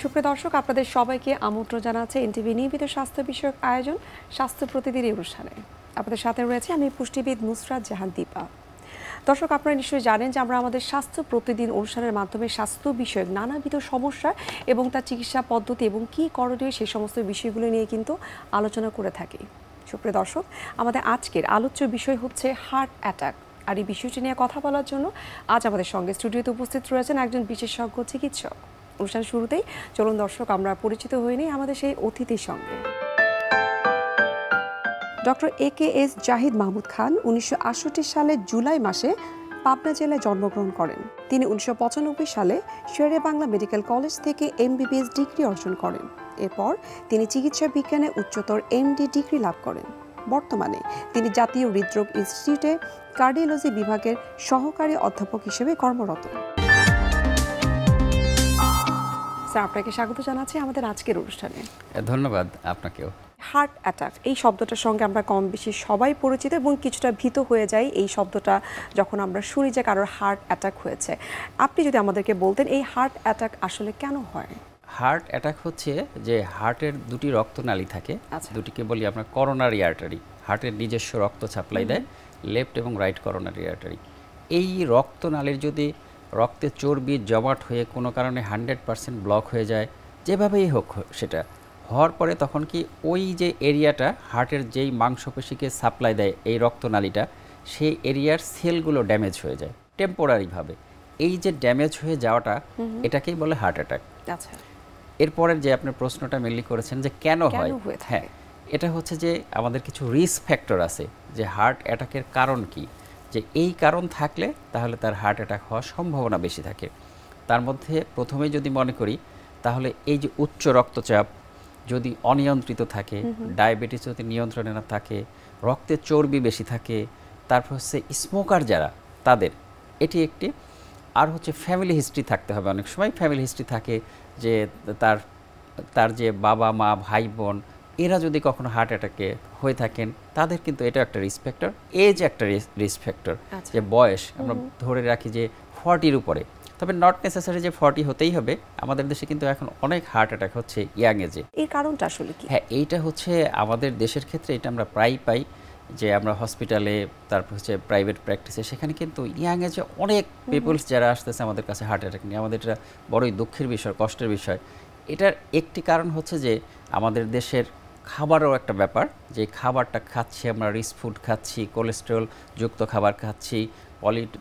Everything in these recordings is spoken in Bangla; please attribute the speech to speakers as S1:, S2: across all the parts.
S1: সুপ্রিয় দর্শক, আপনাদের সবাইকে আমন্ত্রণ জানাচ্ছে এনটিভি নিয়মিত স্বাস্থ্য বিষয়ক আয়োজন স্বাস্থ্য প্রতিদিন অনুষ্ঠানে। আপনাদের সাথে রয়েছে আমি পুষ্টিবিদ নুসরাত জাহান দীপা। দর্শক, আপনারা নিশ্চয়ই জানেন যে আমরা আমাদের স্বাস্থ্য প্রতিদিন অনুষ্ঠানের মাধ্যমে স্বাস্থ্য বিষয়ক নানাবিধ সমস্যা এবং তার চিকিৎসা পদ্ধতি এবং কী করণীয় সেই সমস্ত বিষয়গুলো নিয়ে কিন্তু আলোচনা করে থাকি। সুপ্রিয় দর্শক, আমাদের আজকের আলোচ্য বিষয় হচ্ছে হার্ট অ্যাটাক। আর এই বিষয়টি নিয়ে কথা বলার জন্য আজ আমাদের সঙ্গে স্টুডিওতে উপস্থিত রয়েছেন একজন বিশেষজ্ঞ চিকিৎসক। অনুষ্ঠান শুরুতেই চলুন দর্শক আমরা পরিচিত হয়ে নিই আমাদের সেই অতিথির সঙ্গে। ডক্টর AKS জাহিদ মাহমুদ খান 1968 সালের জুলাই মাসে পাবনা জেলায় জন্মগ্রহণ করেন। তিনি 1995 সালে শেরে বাংলা মেডিকেল কলেজ থেকে MBBS ডিগ্রি অর্জন করেন। এরপর তিনি চিকিৎসা বিজ্ঞানে উচ্চতর MD ডিগ্রি লাভ করেন। বর্তমানে তিনি জাতীয় হৃদরোগ ইনস্টিটিউটে কার্ডিওলজি বিভাগের সহকারী অধ্যাপক হিসেবে কর্মরত। স্যার, আপনাকে স্বাগত জানাচ্ছি আমাদের আজকের অনুষ্ঠানে।
S2: ধন্যবাদ আপনাকেও।
S1: হার্ট অ্যাটাক এই শব্দটার সঙ্গে আমরা কম বেশি সবাই পরিচিত এবং কিছুটা ভীত হয়ে যাই এই শব্দটা যখন আমরা শুনি যে কারোর হার্ট অ্যাটাক হয়েছে। আপনি যদি আমাদেরকে বলতেন এই হার্ট অ্যাটাক আসলে কেন হয়?
S2: হার্ট অ্যাটাক হচ্ছে যে হার্টের দুটি রক্তনালী থাকে, দুটিকে বলি আমরা করোনারি আর্টারি। হার্টের নিজস্ব রক্ত সাপ্লাই দেয় লেফট এবং রাইট করোনারি আর্টারি। এই রক্তনালীর যদি রক্তে চর্বি জমাট হয়ে কোনো কারণে 100% ব্লক হয়ে যায়, যেভাবেই হোক সেটা হওয়ার পরে তখন কি ওই যে এরিয়াটা হার্টের যেই মাংসপেশিকে সাপ্লাই দেয় এই রক্তনালীটা, সেই এরিয়ার সেলগুলো ড্যামেজ হয়ে যায় টেম্পোরারিভাবে। এই যে ড্যামেজ হয়ে যাওয়াটা এটাকেই বলে হার্ট অ্যাটাক।
S1: আচ্ছা,
S2: এরপরের যে আপনার প্রশ্নটা মেনলি করেছেন যে কেন হয়, হ্যাঁ, এটা হচ্ছে যে আমাদের কিছু রিস্ক ফ্যাক্টর আছে যে হার্ট অ্যাটাকের কারণ কি, যে এই কারণ থাকলে তাহলে তার হার্ট অ্যাটাক হওয়ার সম্ভাবনা বেশি থাকে। তার মধ্যে প্রথমেই যদি মনে করি তাহলে এই যে উচ্চ রক্তচাপ যদি অনিয়ন্ত্রিত থাকে, ডায়াবেটিস যদি নিয়ন্ত্রণে না থাকে, রক্তে চর্বি বেশি থাকে, তারপর হচ্ছে স্মোকার যারা তাদের এটি একটি। আর হচ্ছে ফ্যামিলি হিস্ট্রি থাকতে হবে। অনেক সময় ফ্যামিলি হিস্ট্রি থাকে যে তার যে বাবা মা ভাই বোন এরা যদি কখনো হার্ট অ্যাটাকে হয়ে থাকেন তাদের কিন্তু এটা একটা রিস্ক ফ্যাক্টর। এজ একটা রিস্ক ফ্যাক্টর, যে বয়স আমরা ধরে রাখি যে 40-র উপরে, তবে নট নেসেসারি যে 40 হতেই হবে। আমাদের দেশে কিন্তু এখন অনেক হার্ট অ্যাটাক হচ্ছে ইয়াং এজে।
S1: এর কারণটা আসলে কি?
S2: হ্যাঁ, এইটা হচ্ছে আমাদের দেশের ক্ষেত্রে এটা আমরা প্রায়ই পাই যে আমরা হসপিটালে, তারপর হচ্ছে প্রাইভেট প্র্যাকটিসে, সেখানে কিন্তু ইয়াং এজে অনেক পিপলস যারা আসতেছে আমাদের কাছে হার্ট অ্যাটাক নিয়ে। আমাদের এটা বড়ই দুঃখের বিষয়, কষ্টের বিষয়। এটার একটি কারণ হচ্ছে যে আমাদের দেশের খাবারও একটা ব্যাপার, যে খাবারটা খাচ্ছি আমরা, রিচ ফুড খাচ্ছি, কোলেস্টেরল যুক্ত খাবার খাচ্ছি,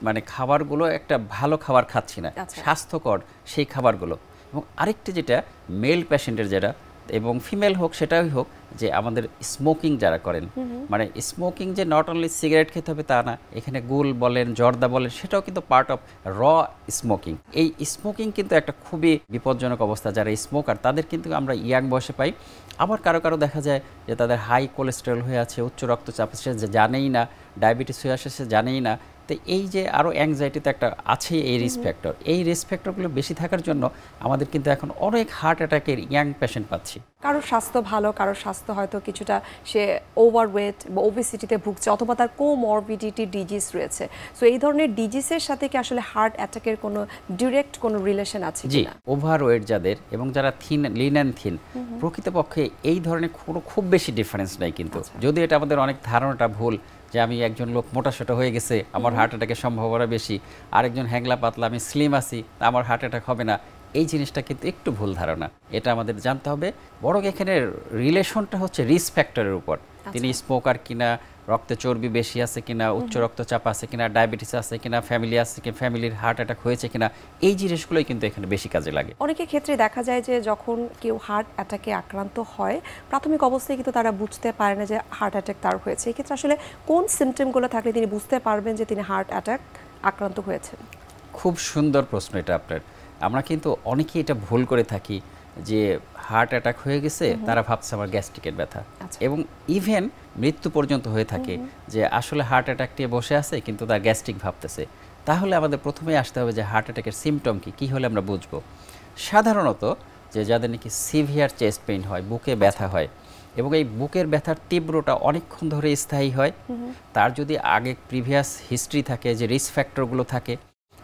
S2: মানে খাবারগুলো একটা ভালো খাবার খাচ্ছি না, স্বাস্থ্যকর সেই খাবারগুলো। এবং আরেকটি যেটা মেল পেশেন্টের যেটা এবং ফিমেল হোক সেটাই হোক, যে আমাদের স্মোকিং যারা করেন, মানে স্মোকিং যে নট অনলি সিগারেট খেতে হবে তা না, এখানে গুল বলেন জর্দা বলেন সেটাও কিন্তু পার্ট অফ র স্মোকিং। এই স্মোকিং কিন্তু একটা খুবই বিপজ্জনক অবস্থা। যারা স্মোকার তাদের কিন্তু আমরা ইয়াং বয়সে পাই। আবার কারো কারো দেখা যায় যে তাদের হাই কোলেস্টেরল হয়ে আছে, উচ্চ রক্তচাপ, সে জানেই না, ডায়াবেটিস হয়ে আসে সে জানেই না। তো এই যে আরও অ্যাংজাইটিতে একটা আছেই এই রিস্ক ফ্যাক্টর। এই রিস্ক ফ্যাক্টরগুলো বেশি থাকার জন্য আমাদের কিন্তু এখন অনেক হার্ট অ্যাটাকের ইয়াং পেশেন্ট পাচ্ছি।
S1: কারোর স্বাস্থ্য ভালো, কারোর স্বাস্থ্য হয়তো কিছুটা সে ওভারওয়েট বা ওবেসিটিতে ভুগছে, অথবা তার কোমরবিডিটি ডিজিজ রয়েছে। সো এই ধরনের ডিজিজের সাথে কি আসলে হার্ট অ্যাটাকের কোনো ডিরেক্ট কোনো রিলেশন আছে?
S2: জি, ওভারওয়েট যাদের এবং যারা থিন, লিন অ্যান্ড থিন, প্রকৃতপক্ষে এই ধরনের কোনো খুব বেশি ডিফারেন্স নাই কিন্তু। যদি এটা আমাদের অনেক ধারণাটা ভুল যে আমি একজন লোক মোটাসোটা হয়ে গেছে আমার হার্ট অ্যাটাকের সম্ভাবনা বেশি, আরেকজন হ্যাংলা পাতলা আমি স্লিম আছি আমার হার্ট অ্যাটাক হবে না, এই জিনিসটা কিন্তু একটু ভুল ধারণা। এটা আমাদের জানতে হবে। বরং এখানে রিলেশনটা হচ্ছে রিস্ক ফ্যাক্টরের উপর। তিনি স্মোকার কিনা, রক্তে চর্বি বেশি আছে কিনা, উচ্চ রক্তচাপ আছে কিনা, ডায়াবেটিস আছে কিনা, ফ্যামিলি আছে কিনা, ফ্যামিলির হার্ট অ্যাটাক হয়েছে কিনা, এই জিনিসগুলোই কিন্তু এখানে বেশি কাজে লাগে।
S1: অনেকের ক্ষেত্রে দেখা যায় যে যখন কেউ হার্ট অ্যাটাকে আক্রান্ত হয় প্রাথমিক অবস্থায় কিন্তু তারা বুঝতে পারে না যে হার্ট অ্যাটাক তার হয়েছে। এই ক্ষেত্রে আসলে কোন সিমটমগুলো থাকলে তিনি বুঝতে পারবেন যে তিনি হার্ট অ্যাটাক আক্রান্ত হয়েছেন?
S2: খুব সুন্দর প্রশ্ন এটা আপনার। আমরা কিন্তু অনেকেই এটা ভুল করে থাকি যে হার্ট অ্যাটাক হয়ে গেছে তারা ভাবছে আমার গ্যাস্ট্রিকের ব্যথা, এবং ইভেন মৃত্যু পর্যন্ত হয়ে থাকে যে আসলে হার্ট অ্যাটাক নিয়ে বসে আছে কিন্তু তার গ্যাস্ট্রিক ভাবতেছে। তাহলে আমাদের প্রথমেই আসতে হবে যে হার্ট অ্যাটাকের সিমটম কি, কী হলে আমরা বুঝবো। সাধারণত যে যাদের নাকি সিভিয়ার চেস্ট পেইন হয়, বুকে ব্যথা হয়, এবং এই বুকের ব্যথার তীব্রতা অনেকক্ষণ ধরে স্থায়ী হয়, তার যদি আগে প্রিভিয়াস হিস্ট্রি থাকে, যে রিস্ক ফ্যাক্টরগুলো থাকে,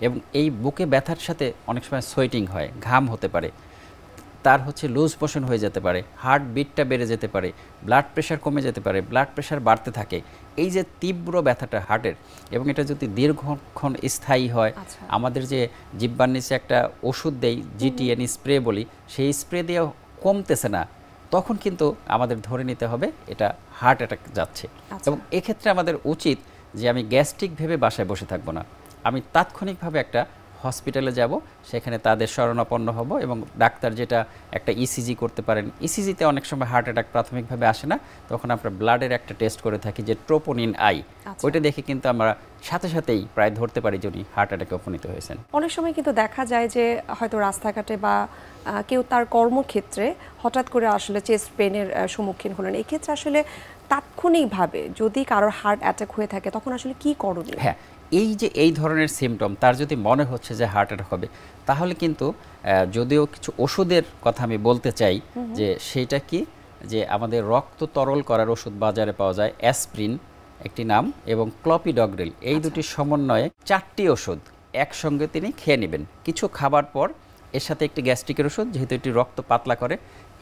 S2: এবং এই বুকে ব্যথার সাথে অনেক সময় সোয়েটিং হয়, ঘাম হতে পারে, তার হচ্ছে লুজ মোশন হয়ে যেতে পারে, হার্ট বিটটা বেড়ে যেতে পারে, ব্লাড প্রেশার কমে যেতে পারে, ব্লাড প্রেশার বাড়তে থাকে। এই যে তীব্র ব্যথাটা হার্টের, এবং এটা যদি দীর্ঘক্ষণ স্থায়ী হয়, আমাদের যে জিহ্বার নিচে একটা ওষুধ দেই, জিটিএন স্প্রে বলি, সেই স্প্রে দিয়েও কমতেছে না, তখন কিন্তু আমাদের ধরে নিতে হবে এটা হার্ট অ্যাটাক যাচ্ছে। এবং এক্ষেত্রে আমাদের উচিত যে আমি গ্যাস্ট্রিক ভেবে বাসায় বসে থাকবো না, আমি তাৎক্ষণিকভাবে একটা হসপিটালে যাব, সেখানে তাদের শরণাপন্ন হব, এবং ডাক্তার যেটা একটা ইসিজি করতে পারেন। ইসিজিতে অনেক সময় হার্ট অ্যাটাক প্রাথমিকভাবে আসে না, তখন আমরা ব্লাডের একটা টেস্ট করে থাকি যে ট্রোপোনিন আই, ওইটা দেখে কিন্তু আমরা সাথে সাথেই প্রায় ধরতে পারি যে উনি হার্ট অ্যাটাকে উপনীত হয়েছেন।
S1: অনেক সময় কিন্তু দেখা যায় যে হয়তো রাস্তাঘাটে বা কেউ তার কর্মক্ষেত্রে হঠাৎ করে আসলে চেস্ট পেনের সম্মুখীন হলেন, এক্ষেত্রে আসলে তাৎক্ষণিকভাবে যদি কারোর হার্ট অ্যাটাক হয়ে থাকে তখন আসলে কি করণীয়?
S2: হ্যাঁ, এই যে এই ধরনের সিমটম তার যদি মনে হচ্ছে যে হার্ট অ্যাটাক হবে, তাহলে কিন্তু যদিও কিছু ওষুধের কথা আমি বলতে চাই, যে সেইটা কি, যে আমাদের রক্ত তরল করার ওষুধ বাজারে পাওয়া যায়, অ্যাসপ্রিন একটি নাম এবং ক্লপিডগ্রেল, এই দুটি সমন্বয়ে 4টি ওষুধ একসঙ্গে তিনি খেয়ে নেবেন কিছু খাবার পর। এর সাথে একটি গ্যাস্ট্রিকের ওষুধ, যেহেতু এটি রক্ত পাতলা করে,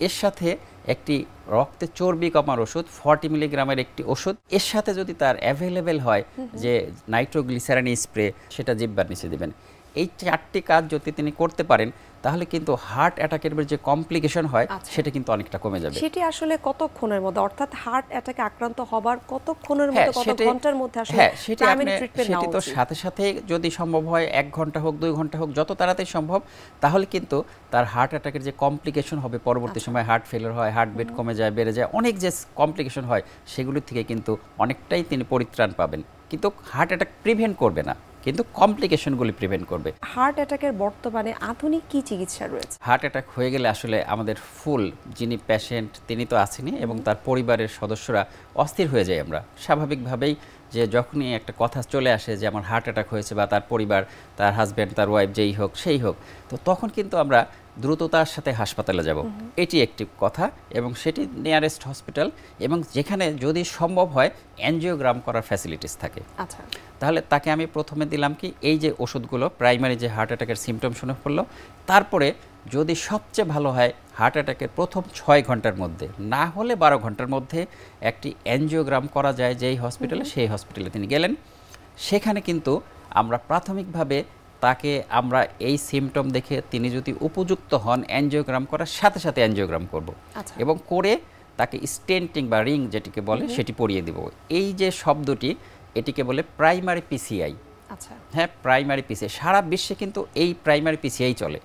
S2: এর সাথে একটি রক্তে চর্বি কমার ওষুধ 40 মিলিগ্রামের একটি ওষুধ, এর সাথে যদি তার অ্যাভেলেবেল হয় যে নাইট্রোগ্লিসারিন স্প্রে, সেটা জিহ্বার নিচে দেবেন। এই 4টি কাজ যদি তিনি করতে পারেন, তাহলে কিন্তু হার্ট অ্যাটাকের যে কমপ্লিকেশন হয় সেটা কিন্তু অনেকটা কমে যাবে।
S1: সেটি আসলে কতক্ষণের মধ্যে, অর্থাৎ হার্ট অ্যাটাকে আক্রান্ত হবার কতক্ষণের মধ্যে, কত ঘন্টার মধ্যে আসলে প্রাইমারি ট্রিটমেন্ট নেওয়া উচিত?
S2: সেটি তো সাথে সাথে যদি সম্ভব হয় 1 ঘন্টা হোক 2 ঘন্টা হোক, যত তাড়াতাড়ি সম্ভব, তাহলে কিন্তু তার হার্ট অ্যাটাকের যে কমপ্লিকেশন হবে পরবর্তী সময়, হার্ট ফেলিওর হয়, হার্ট বিট কমে যায়, বেড়ে যায়, অনেক যে কমপ্লিকেশন হয় সেগুলি থেকে কিন্তু অনেকটাই তিনি পরিত্রাণ পাবেন। কিন্তু হার্ট অ্যাটাক প্রিভেন্ট করবে না, কিন্তু কমপ্লিকেশনগুলি প্রিভেন্ট করবে।
S1: হার্ট অ্যাটাকের বর্তমানে আধুনিক কি চিকিৎসা রয়েছে?
S2: হার্ট অ্যাটাক হয়ে গেলে আসলে আমাদের ফুল যিনি পেশেন্ট তিনি তো আছেনই, এবং তার পরিবারের সদস্যরা অস্থির হয়ে যায়। আমরা স্বাভাবিকভাবেই যে যখনই একটা কথা চলে আসে যে আমার হার্ট অ্যাটাক হয়েছে, বা তার পরিবার, তার হাজব্যান্ড, তার ওয়াইফ, যেই হোক সেই হোক, তো তখন কিন্তু আমরা দ্রুততার সাথে হাসপাতালে যাব, এটি একটি কথা, এবং সেটি নিয়ারেস্ট হসপিটাল, এবং যেখানে যদি সম্ভব হয় অ্যানজিওগ্রাম করার ফ্যাসিলিটিস থাকে।
S1: আচ্ছা,
S2: তাহলে তাকে আমি প্রথমে দিলাম কি এই যে ওষুধগুলো, প্রাইমারি যে হার্ট অ্যাটাকের সিমটম শুনে পড়লো, তারপরে যদি সবচেয়ে ভালো হয় হার্ট অ্যাটাকের প্রথম 6 ঘন্টার মধ্যে, না হলে 12 ঘন্টার মধ্যে একটি অ্যানজিওগ্রাম করা যায় যেই হসপিটালে, সেই হসপিটালে তিনি গেলেন। সেখানে কিন্তু আমরা প্রাথমিকভাবে তাকে আমরা এই সিমটম দেখে তিনি যদি উপযুক্ত হন, অ্যানজিওগ্রাম করার সাথে সাথে অ্যানজিওগ্রাম করব, এবং করে তাকে স্টেন্টিং বা রিং যেটিকে বলে সেটি পরিয়ে দেব। এই যে শব্দটি, এটিকে বলে প্রাইমারি পিসিআই।
S1: আচ্ছা,
S2: হ্যাঁ, প্রাইমারি পিসিআই সারা বিশ্বে কিন্তু এই প্রাইমারি পিসিআই চলে।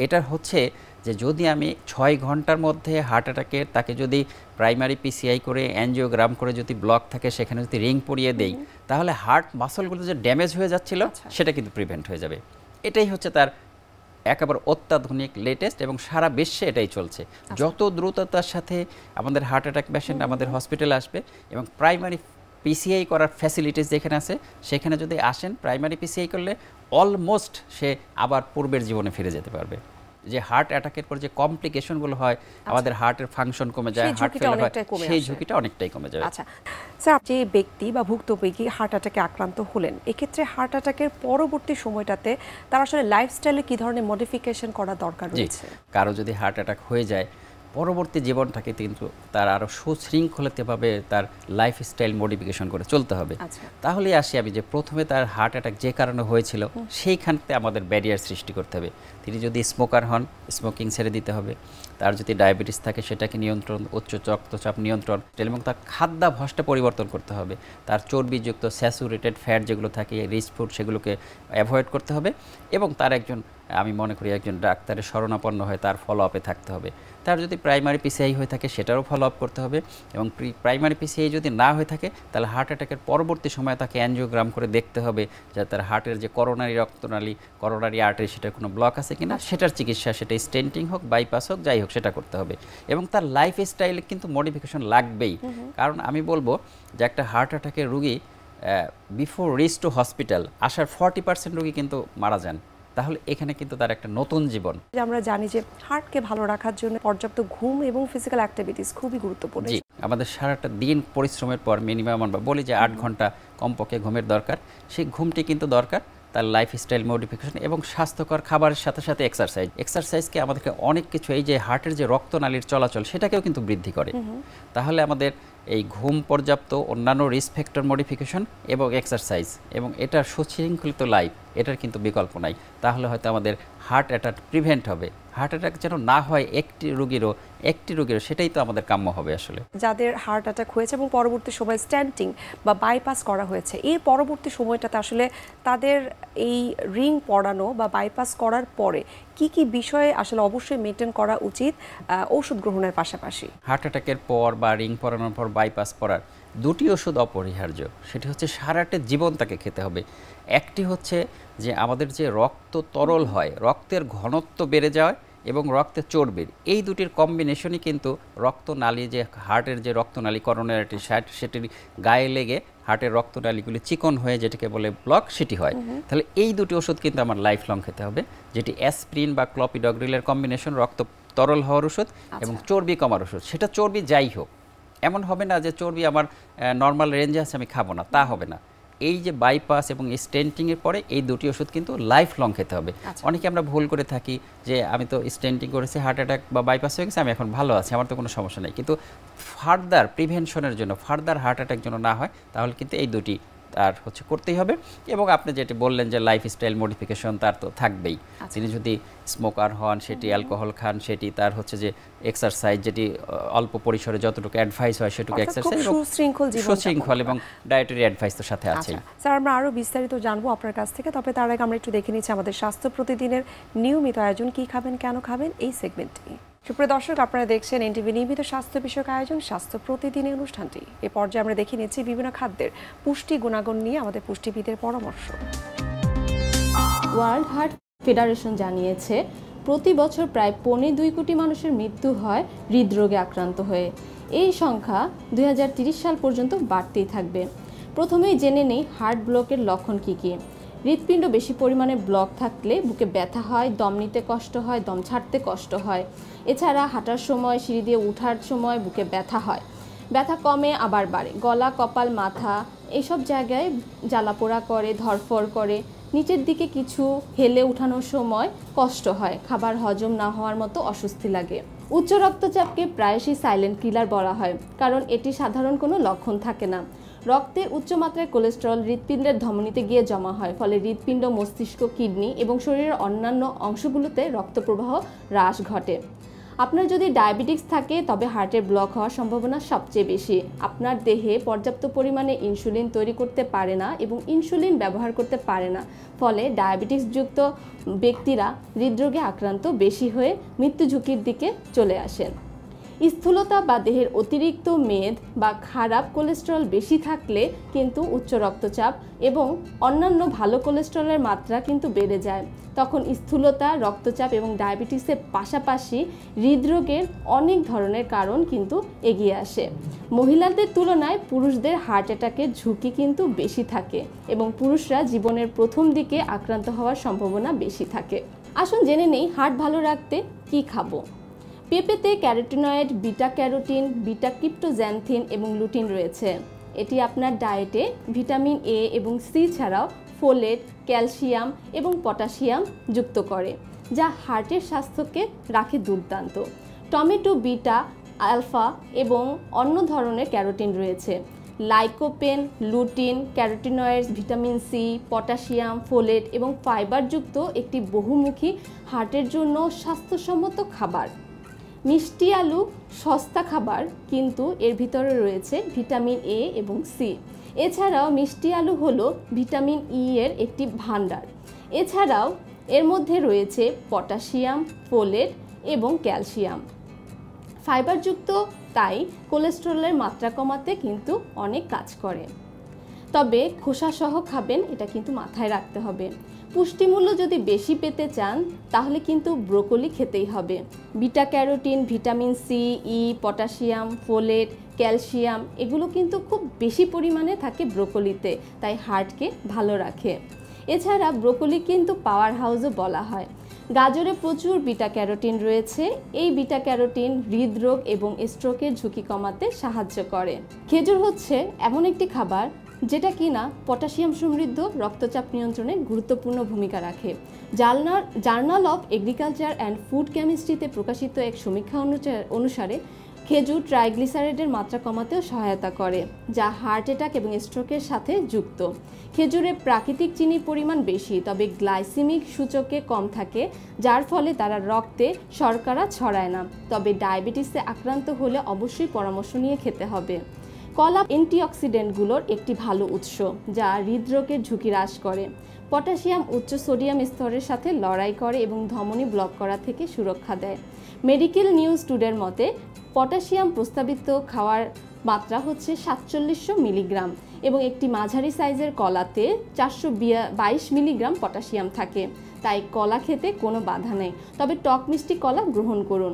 S2: এটা হচ্ছে যে যদি আমি 6 ঘন্টার মধ্যে হার্ট অ্যাটাকের তাকে যদি প্রাইমারি পিসিআই করে অ্যানজিওগ্রাম করে যদি ব্লক থাকে, সেখানে যদি রিং পরিয়ে দেই, তাহলে হার্ট মাসলগুলো যে ড্যামেজ হয়ে যাচ্ছিল সেটা কিন্তু প্রিভেন্ট হয়ে যাবে। এটাই হচ্ছে তার একেবারে অত্যাধুনিক লেটেস্ট, এবং সারা বিশ্বে এটাই চলছে। যত দ্রুততার সাথে আমাদের হার্ট অ্যাটাক পেশেন্ট আমাদের হসপিটালে আসবে, এবং প্রাইমারি পিসিআই করার ফ্যাসিলিটিস যেখানে আছে সেখানে যদি আসেন, প্রাইমারি পিসিআই করলে অলমোস্ট সে আবার পূর্বের জীবনে ফিরে যেতে পারবে। যে হার্ট অ্যাটাকের পর যে কমপ্লিকেশনগুলো হয়, আমাদের হার্টের ফাংশন কমে যায়, হার্ট ফেল হয়, সেই ঝুঁকিটা অনেকটাই কমে যাবে।
S1: আচ্ছা স্যার, যে ব্যক্তি বা ভুক্তভোগী হার্ট অ্যাটাকে আক্রান্ত হলেন, এক্ষেত্রে হার্ট অ্যাটাকের পরবর্তী সময়টাতে তার আসলে লাইফস্টাইলে কি ধরনের মডিফিকেশন করা দরকার রয়েছে?
S2: কারো যদি হার্ট অ্যাটাক হয়ে যায়, পরবর্তী জীবনটাকে কিন্তু তার আরও সুশৃঙ্খলিতভাবে তার লাইফস্টাইল মডিফিকেশন করে চলতে হবে। তাহলে আসি আমি যে প্রথমে তার হার্ট অ্যাটাক যে কারণে হয়েছিল সেইখানতে আমাদের ব্যারিয়ার সৃষ্টি করতে হবে। তিনি যদি স্মোকার হন, স্মোকিং ছেড়ে দিতে হবে। তার যদি ডায়াবেটিস থাকে সেটাকে নিয়ন্ত্রণ, উচ্চ রক্তচাপ নিয়ন্ত্রণ, এবং তার খাদ্যাভ্যাসটা পরিবর্তন করতে হবে। তার চর্বিযুক্ত স্যাচুরেটেড ফ্যাট যেগুলো থাকে, রিচ ফুড, সেগুলোকে অ্যাভয়েড করতে হবে। এবং তার আমি মনে করি একজন ডাক্তারের শরণাপন্ন হয়ে তার ফলো আপে থাকতে হবে। তার যদি প্রাইমারি পিসিআই হয়ে থাকে সেটারও ফলো আপ করতে হবে, এবং প্রাইমারি পিসিআই যদি না হয়ে থাকে তাহলে হার্ট অ্যাটাকের পরবর্তী সময়ে তাকে অ্যানজিওগ্রাম করে দেখতে হবে যে তার হার্টের যে করোনারি রক্তনালী, করোনারি আর্টারি, সেটার কোনো ব্লক আছে কিনা, সেটার চিকিৎসা, সেটা স্টেন্টিং হোক, বাইপাস হোক, যাই হোক সেটা করতে হবে। এবং তার লাইফ স্টাইলে কিন্তু মডিফিকেশন লাগবেই। কারণ আমি বলবো যে একটা হার্ট অ্যাটাকের রুগী বিফোর রিচ টু হসপিটাল আসার 40% রুগী কিন্তু মারা যান। তাহলে এখানে কিন্তু তার একটা নতুন জীবন।
S1: আমরা জানি যে হার্টকে ভালো রাখার জন্য পর্যাপ্ত ঘুম এবং ফিজিক্যাল অ্যাক্টিভিটিস খুবই গুরুত্বপূর্ণ।
S2: জি, আমাদের সারাটা দিন পরিশ্রমের পর মিনিমাম আমরা বলি যে 8 ঘন্টা কমপক্ষে ঘুমের দরকার। সেই ঘুমটি কিন্তু দরকার, তার লাইফস্টাইল মডিফিকেশন এবং স্বাস্থ্যকর খাবারের সাথে সাথে এক্সারসাইজকে আমাদেরকে অনেক কিছু, এই যে হার্টের যে রক্তনালীর চলাচল সেটাকেও কিন্তু বৃদ্ধি করে। তাহলে আমাদের এই ঘুম পর্যাপ্ত, অন্যান্য রিস্ক ফ্যাক্টর মডিফিকেশন এবং এক্সারসাইজ এবং এটার সুশৃঙ্খলিত লাইফ, এটার কিন্তু বিকল্প নাই। তাহলে হয়তো আমাদের হার্ট অ্যাটাক প্রিভেন্ট হবে। হার্ট অ্যাটাক যেন না হয় একটি রোগীরও, সেটাই তো আমাদের কাম্য হবে আসলে।
S1: যাদের হার্ট অ্যাটাক হয়েছে এবং পরবর্তী সময় স্ট্যান্টিং বা বাইপাস করা হয়েছে, এর পরবর্তী সময়টাতে আসলে তাদের এই রিং পরানো বা বাইপাস করার পরে কি কি বিষয়ে আসলে অবশ্যই মেনটেন করা উচিত ওষুধ গ্রহণের পাশাপাশি?
S2: হার্ট অ্যাটাকের পর বা রিং পরানোর পর বাইপাস করার দুটি ওষুধ অপরিহার্য। সেটি হচ্ছে সারাটা জীবন তাকে খেতে হবে। একটি হচ্ছে যে আমাদের যে রক্ত তরল হয়, রক্তের ঘনত্ব বেড়ে যায় এবং রক্তের চর্বির, এই দুটির কম্বিনেশনই কিন্তু রক্তনালী, যে হার্টের যে রক্তনালী করোনারি সেটির গায়ে লেগে হার্টের রক্তনালীগুলি চিকন হয়ে যেটাকে বলে ব্লক, সেটি হয়। তাহলে এই দুটি ওষুধ কিন্তু আমার লাইফ লং খেতে হবে, যেটি অ্যাসপ্রিন বা ক্লপিডগ্রিলের কম্বিনেশন, রক্ত তরল হওয়ার ওষুধ এবং চর্বি কমার ওষুধ। সেটা চর্বি যাই হোক, এমন হবে না যে চর্বি আমার নর্মাল রেঞ্জে আছে আমি খাবো না, তা হবে না। এই যে বাইপাস এবং স্টেন্টিংয়ের পরে এই দুটি ওষুধ কিন্তু লাইফ লং খেতে হবে। অনেকে আমরা ভুল করে থাকি যে আমি তো স্টেন্টিং করেছি, হার্ট অ্যাটাক বা বাইপাস হয়ে গেছে, আমি এখন ভালো আছি, আমার তো কোনো সমস্যা নেই। কিন্তু ফার্দার প্রিভেনশনের জন্য, ফার্দার হার্ট অ্যাটাক যেন না হয়, তাহলে কিন্তু এই দুটি তার হচ্ছে করতেই হবে। এবং আপনি যেটি বললেন যে লাইফস্টাইল মডিফিকেশন তার তো থাকবেই। তিনি যদি স্মোকার হন, সেটি অ্যালকোহল খান, সেটি তার হচ্ছে যে এক্সারসাইজ, যেটি অল্প পরিসরে যতটুকু অ্যাডভাইস হয় সেটুকু এক্সারসাইজ, সুশৃঙ্খল এবং ডায়েটারি অ্যাডভাইস তো সাথে আছে।
S1: স্যার, আমরা আরও বিস্তারিত জানবো আপনার কাছ থেকে, তবে তার আগে আমরা একটু দেখে নিচ্ছি আমাদের স্বাস্থ্য প্রতিদিনের নিয়মিত আয়োজন কি খাবেন কেন খাবেন এই সেগমেন্টটি। সুপ্রিয় দর্শক, আপনারা দেখছেন এনটিভি নিয়মিত স্বাস্থ্য বিষয়ক আয়োজন স্বাস্থ্য প্রতিদিনের অনুষ্ঠানটি। এ পর্যায়ে আমরা দেখে নিচ্ছি বিভিন্ন খাদ্যের পুষ্টি গুণাগুণ নিয়ে আমাদের পুষ্টিবিদের পরামর্শ।
S3: ওয়ার্ল্ড হার্ট ফেডারেশন জানিয়েছে প্রতি বছর প্রায় 2.25 কোটি মানুষের মৃত্যু হয় হৃদরোগে আক্রান্ত হয়ে। এই সংখ্যা 2030 সাল পর্যন্ত বাড়তেই থাকবে। প্রথমেই জেনে নেই হার্ট ব্লকের লক্ষণ কী কী। হৃৎপিণ্ড বেশি পরিমাণে ব্লক থাকলে বুকে ব্যথা হয়, দম নিতে কষ্ট হয়, দম ছাড়তে কষ্ট হয়। এছাড়া হাঁটার সময়, সিঁড়ি দিয়ে ওঠার সময় বুকে ব্যথা হয়, ব্যথা কমে আবার বাড়ে। গলা, কপাল, মাথা এইসব জায়গায় জ্বালাপোড়া করে, ধরফর করে। নিচের দিকে কিছু হেলে উঠানোর সময় কষ্ট হয়, খাবার হজম না হওয়ার মতো অস্বস্তি লাগে। উচ্চ রক্তচাপকে প্রায়শই সাইলেন্ট কিলার বলা হয়, কারণ এটি সাধারণ কোনো লক্ষণ থাকে না। রক্তের উচ্চমাত্রায় কোলেস্টেরল হৃৎপিণ্ডের ধমনীতে গিয়ে জমা হয়, ফলে হৃৎপিণ্ড, মস্তিষ্ক, কিডনি এবং শরীরের অন্যান্য অংশগুলোতে রক্তপ্রবাহ হ্রাস ঘটে। আপনার যদি ডায়াবেটিস থাকে তবে হার্টের ব্লক হওয়ার সম্ভাবনা সবচেয়ে বেশি। আপনার দেহে পর্যাপ্ত পরিমাণে ইনসুলিন তৈরি করতে পারে না এবং ইনসুলিন ব্যবহার করতে পারে না, ফলে ডায়াবেটিসযুক্ত ব্যক্তিরা হৃদরোগে আক্রান্ত বেশি হয়ে মৃত্যু ঝুঁকির দিকে চলে আসেন। স্থূলতা বা দেহের অতিরিক্ত মেদ বা খারাপ কোলেস্টেরল বেশি থাকলে কিন্তু উচ্চ রক্তচাপ এবং অন্যান্য ভালো কোলেস্টেরলের মাত্রা কিন্তু বেড়ে যায়। তখন স্থূলতা, রক্তচাপ এবং ডায়াবেটিসের পাশাপাশি হৃদরোগের অনেক ধরনের কারণ কিন্তু এগিয়ে আসে। মহিলাদের তুলনায় পুরুষদের হার্ট অ্যাটাকের ঝুঁকি কিন্তু বেশি থাকে এবং পুরুষরা জীবনের প্রথম দিকে আক্রান্ত হওয়ার সম্ভাবনা বেশি থাকে। আসুন জেনে নেই হার্ট ভালো রাখতে কি খাবো। পেঁপেতে ক্যারোটিনয়েড, বিটা ক্যারোটিন, বিটা ক্রিপ্টোজ্যান্থিন এবং লুটিন রয়েছে। এটি আপনার ডায়েটে ভিটামিন এ এবং সি ছাড়াও ফোলেট, ক্যালসিয়াম এবং পটাশিয়াম যুক্ত করে, যা হার্টের স্বাস্থ্যকে রাখে দুর্দান্ত। টমেটো বিটা, আলফা এবং অন্য ধরনের ক্যারোটিন রয়েছে। Lycopene, lutein, carotenoids, vitamin C, potassium, folate এবং ফাইবারযুক্ত একটি বহুমুখী হার্টের জন্য স্বাস্থ্যসম্মত খাবার। মিষ্টি আলু সস্তা খাবার, কিন্তু এর ভিতরে রয়েছে ভিটামিন এ এবং সি। এছাড়াও মিষ্টি আলু হলো ভিটামিন ই এর একটি ভাণ্ডার। এছাড়াও এর মধ্যে রয়েছে পটাশিয়াম, ফোলেট এবং ক্যালসিয়াম। ফাইবারযুক্ত তাই কোলেস্টেরলের মাত্রা কমাতে কিন্তু অনেক কাজ করে। তবে খোসাসহ খাবেন, এটা কিন্তু মাথায় রাখতে হবে। পুষ্টিমূল্য যদি বেশি পেতে চান তাহলে কিন্তু ব্রোকলি খেতেই হবে। বিটা ক্যারোটিন, ভিটামিন সি, ই, পটাশিয়াম, ফোলেট, ক্যালসিয়াম এগুলো কিন্তু খুব বেশি পরিমাণে থাকে ব্রোকলিতে, তাই হার্টকে ভালো রাখে। এছাড়া ব্রোকলি কিন্তু পাওয়ার হাউসও বলা হয়। গাজরে প্রচুর বিটা ক্যারোটিন রয়েছে। এই বিটা ক্যারোটিন হৃদরোগ এবং স্ট্রোকের ঝুঁকি কমাতে সাহায্য করে। খেজুর হচ্ছে এমন একটি খাবার যেটা কিনা পটাশিয়াম সমৃদ্ধ রক্তচাপ নিয়ন্ত্রণে গুরুত্বপূর্ণ ভূমিকা রাখে। Journal of agriculture and food কেমিস্ট্রিতে প্রকাশিত এক সমীক্ষা অনুসারে খেজুর ট্রাইগ্লিসারাইডের মাত্রা কমাতেও সহায়তা করে, যা হার্ট অ্যাটাক এবং স্ট্রোকের সাথে যুক্ত। খেজুরে প্রাকৃতিক চিনির পরিমাণ বেশি, তবে গ্লাইসেমিক সূচকে কম থাকে, যার ফলে তারা রক্তে শর্করা ছড়ায় না। তবে ডায়াবেটিসে আক্রান্ত হলে অবশ্যই পরামর্শ নিয়ে খেতে হবে। কলা অ্যান্টিঅক্সিডেন্টগুলোর একটি ভালো উৎস, যা হৃদরোগের ঝুঁকি হ্রাস করে। পটাশিয়াম উচ্চ সোডিয়াম স্তরের সাথে লড়াই করে এবং ধমনী ব্লক করা থেকে সুরক্ষা দেয়। মেডিকেল নিউজ টুডের মতে পটাশিয়াম প্রস্তাবিত খাওয়ার মাত্রা হচ্ছে 4700 মিলিগ্রাম এবং একটি মাঝারি সাইজের কলাতে 422 মিলিগ্রাম পটাশিয়াম থাকে। তাই কলা খেতে কোনো বাধা নেই, তবে টক মিষ্টি কলা গ্রহণ করুন।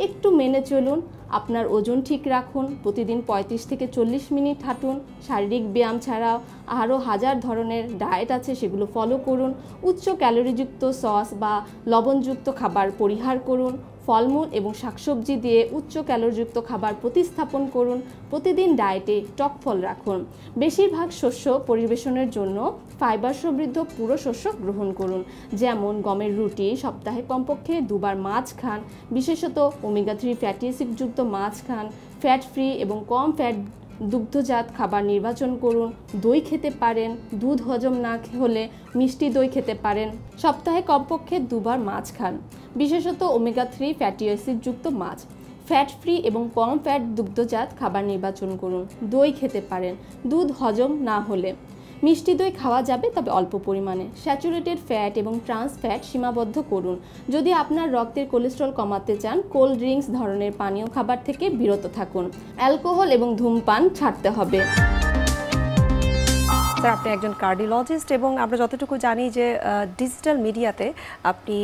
S3: একটু মেনে চলুন, আপনার ওজন ঠিক রাখুন, প্রতিদিন 35 থেকে 40 মিনিট হাঁটুন, শারীরিক ব্যায়াম ছাড়াও আরও হাজার ধরনের ডায়েট আছে, সেগুলো ফলো করুন। উচ্চ ক্যালোরিযুক্ত সস বা লবণযুক্ত খাবার পরিহার করুন। ফলমূল এবং শাকসবজি দিয়ে উচ্চ ক্যালোরিযুক্ত খাবার প্রতিস্থাপন করুন। প্রতিদিন ডায়েটে টক ফল রাখুন। বেশিরভাগ শস্য পরিবেশনের জন্য ফাইবার সমৃদ্ধ পুরো শস্য গ্রহণ করুন, যেমন গমের রুটি। সপ্তাহে কমপক্ষে 2 বার মাছ খান, বিশেষত ওমেগা 3 ফ্যাটি অ্যাসিডযুক্ত মাছ খান। ফ্যাট ফ্রি এবং কম ফ্যাট দুগ্ধজাত খাবার নির্বাচন করুন। দই খেতে পারেন, দুধ হজম না হলে মিষ্টি দই খেতে পারেন। সপ্তাহে কমপক্ষে 2 বার মাছ খান, বিশেষত ওমেগা 3 ফ্যাটি অ্যাসিডযুক্ত মাছ। ফ্যাট ফ্রি এবং কম ফ্যাট দুগ্ধজাত খাবার নির্বাচন করুন। দই খেতে পারেন, দুধ হজম না হলে। মিষ্টি দই খাওয়া যাবে, তবে অল্প পরিমাণে। স্যাচুরেটেড ফ্যাট এবং ট্রান্স ফ্যাট সীমাবদ্ধ করুন। যদি আপনার রক্তের কোলেস্ট্রল কমাতে চান, কোল্ড ড্রিঙ্কস ধরনের পানীয় খাবার থেকে বিরত থাকুন। অ্যালকোহল এবং ধূমপান ছাড়তে হবে।
S1: স্যার, আপনি একজন কার্ডিওলজিস্ট এবং আমরা যতটুকু জানি যে ডিজিটাল মিডিয়াতে আপনি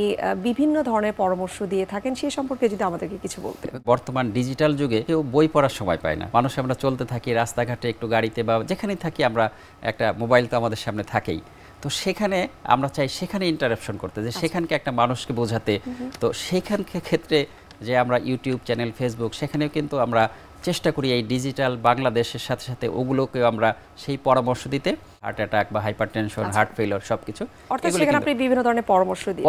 S1: বিভিন্ন ধরনের পরামর্শ দিয়ে থাকেন, সেই সম্পর্কে যদি আমাদেরকে কিছু বলতেন।
S2: বর্তমান ডিজিটাল যুগে কেউ বই পড়ার সময় পায় না। মানুষ আমরা চলতে থাকি, রাস্তাঘাটে, একটু গাড়িতে বা যেখানেই থাকি, আমরা একটা মোবাইল তো আমাদের সামনে থাকেই। তো সেখানে আমরা চাই সেখানে ইন্টারাপশন করতে, যে সেখানকে একটা মানুষকে বোঝাতে। তো সেখানকে ক্ষেত্রে যে আমরা ইউটিউব চ্যানেল, ফেসবুক, সেখানেও কিন্তু আমরা চেষ্টা করি এই ডিজিটাল বাংলাদেশের সাথে সাথে ওগুলোকেও আমরা সেই পরামর্শ দিতে। হার্ট অ্যাটাক বা হাইপারটেনশন, হার্ট ফেলিওর সবকিছু,
S1: অর্থাৎ সেখানে আপনি বিভিন্ন ধরনের পরামর্শ দিয়ে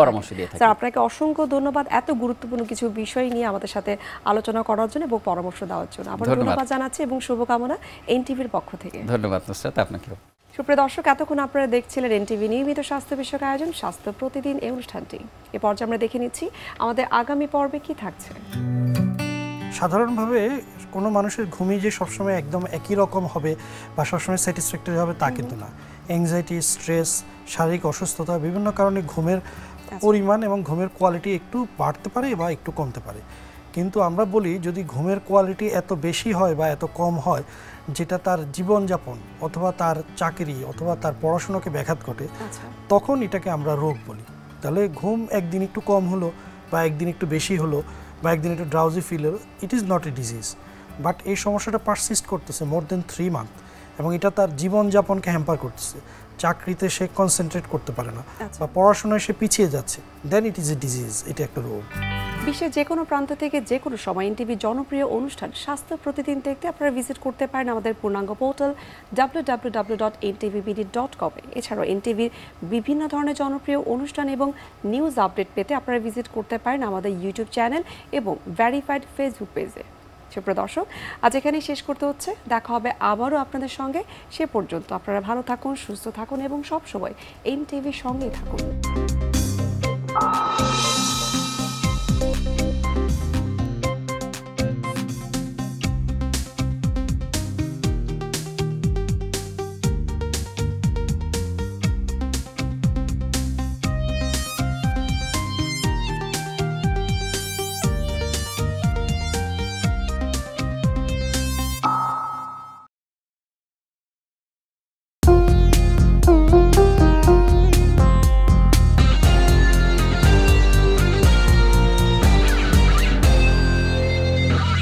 S1: থাকেন। স্যার, আপনাকে অসংখ্য ধন্যবাদ এত গুরুত্বপূর্ণ কিছু বিষয় নিয়ে আমাদের সাথে আলোচনা করার জন্য এবং পরামর্শ দেওয়ার জন্য। আবার ধন্যবাদ জানাচ্ছি এবং শুভকামনা এনটিভির পক্ষ থেকে।
S2: ধন্যবাদ নুসরাত, আপনাকেও।
S1: সুপ্রিয় দর্শক, এতক্ষণ আপনারা দেখছিলেন এনটিভি নিয়মিত স্বাস্থ্য বিষয়ক আয়োজন স্বাস্থ্য প্রতিদিন এই অনুষ্ঠানটি। এ পর্যায়ে আমরা দেখে নিচ্ছি আমাদের আগামী পর্বে কি থাকছে।
S4: সাধারণভাবে কোনো মানুষের ঘুমই যে সবসময় একদম একই রকম হবে বা সবসময় স্যাটিসফ্যাক্টরি হবে তা কিন্তু না। অ্যাংজাইটি, স্ট্রেস, শারীরিক অসুস্থতা, বিভিন্ন কারণে ঘুমের পরিমাণ এবং ঘুমের কোয়ালিটি একটু বাড়তে পারে বা একটু কমতে পারে। কিন্তু আমরা বলি, যদি ঘুমের কোয়ালিটি এত বেশি হয় বা এত কম হয় যেটা তার জীবনযাপন অথবা তার চাকরি অথবা তার পড়াশোনাকে ব্যাঘাত ঘটে, তখন এটাকে আমরা রোগ বলি। তাহলে ঘুম একদিন একটু কম হলো বা একদিন একটু বেশি হলো বা একদিন একটু ড্রাউজি ফিল হলো, it is not a disease, but এই সমস্যাটা পারসিস্ট করতেছে মোর দেন 3 মান্থ এবং এটা তার জীবনযাপনকে হ্যাম্পার করতেছে। চাকরিতে সে কনসেন্ট্রেট করতে পারে না বা পড়াশোনায় সে পিছিয়ে যাচ্ছে, দেন ইট ইজ এ ডিজিজ, এটা একটা রোগ।
S1: বিশ্বের যে কোনো প্রান্ত থেকে যে কোনো সময় এনটিভির জনপ্রিয় অনুষ্ঠান স্বাস্থ্য প্রতিদিন দেখতে আপনারা ভিজিট করতে পারেন আমাদের পূর্ণাঙ্গ পোর্টাল www.ntvbd.com। এছাড়াও এনটিভির বিভিন্ন ধরনের জনপ্রিয় অনুষ্ঠান এবং নিউজ আপডেট পেতে আপনারা ভিজিট করতে পারেন আমাদের ইউটিউব চ্যানেল এবং ভেরিফাইড ফেসবুক পেজে। সুপ্রিয় দর্শক, আজ এখানেই শেষ করতে হচ্ছে। দেখা হবে আবারও আপনাদের সঙ্গে। সে পর্যন্ত আপনারা ভালো থাকুন, সুস্থ থাকুন এবং সবসময় এনটিভির সঙ্গেই থাকুন।